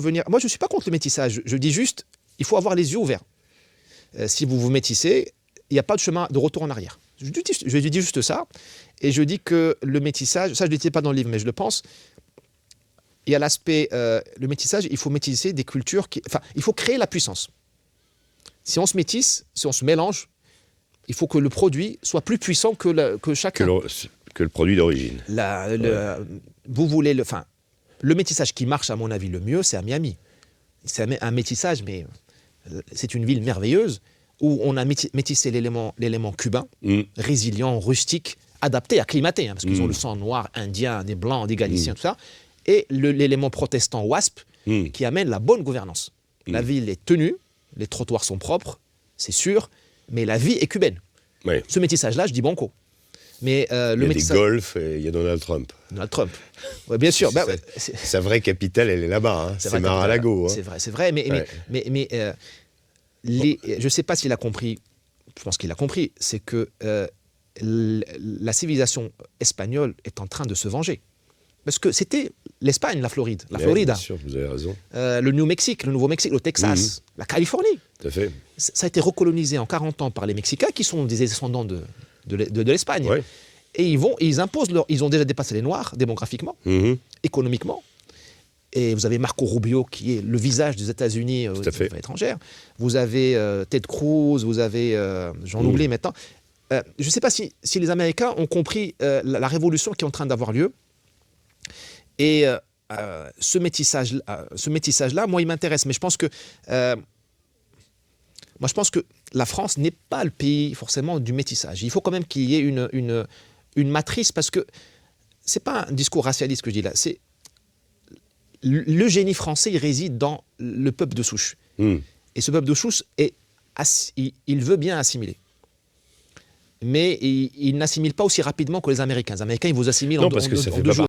venir. Moi, je ne suis pas contre le métissage. Je dis juste, il faut avoir les yeux ouverts. Si vous vous métissez, il n'y a pas de chemin de retour en arrière. Je dis juste ça. Et je dis que le métissage, ça je ne le dis pas dans le livre, mais je le pense, il y a l'aspect, le métissage, il faut métisser des cultures, il faut créer la puissance. Si on se métisse, si on se mélange, il faut que le produit soit plus puissant que chacun. Que le produit d'origine. Vous voulez le métissage qui marche, à mon avis, le mieux, c'est à Miami. C'est un métissage, mais c'est une ville merveilleuse où on a métissé l'élément cubain, résilient, rustique, adapté, acclimaté, parce qu'ils ont le sang noir, indien, des blancs, des galiciens, tout ça, et l'élément protestant WASP qui amène la bonne gouvernance. La ville est tenue, les trottoirs sont propres, c'est sûr, mais la vie est cubaine. Ouais. Ce métissage-là, je dis banco. Mais, il y a des golfs et il y a Donald Trump. Donald Trump, ouais, bien sûr. Sa vraie capitale, elle est là-bas, c'est Mar-a-Lago. C'est vrai, mais je ne sais pas s'il a compris, je pense qu'il a compris, c'est que la civilisation espagnole est en train de se venger. Parce que c'était l'Espagne, la Floride, la Florida. Bien sûr, vous avez raison. Le Nouveau-Mexique, le Texas, la Californie. Tout à fait. Ça a été recolonisé en 40 ans par les Mexicains, qui sont des descendants de l'Espagne. Ouais. Et ils imposent ils ont déjà dépassé les Noirs démographiquement, économiquement. Et vous avez Marco Rubio, qui est le visage des États-Unis aux affaires étrangères. Vous avez Ted Cruz, vous avez, j'en oublie maintenant. Je ne sais pas si les Américains ont compris la révolution qui est en train d'avoir lieu. Et ce métissage-là, moi, il m'intéresse. Mais je pense que la France n'est pas le pays forcément du métissage. Il faut quand même qu'il y ait une matrice, parce que ce n'est pas un discours racialiste que je dis là. C'est le génie français, il réside dans le peuple de souche. Et ce peuple de souche, il veut bien assimiler. Mais il n'assimile pas aussi rapidement que les Américains. Les Américains, ils vous assimilent en 2 jours.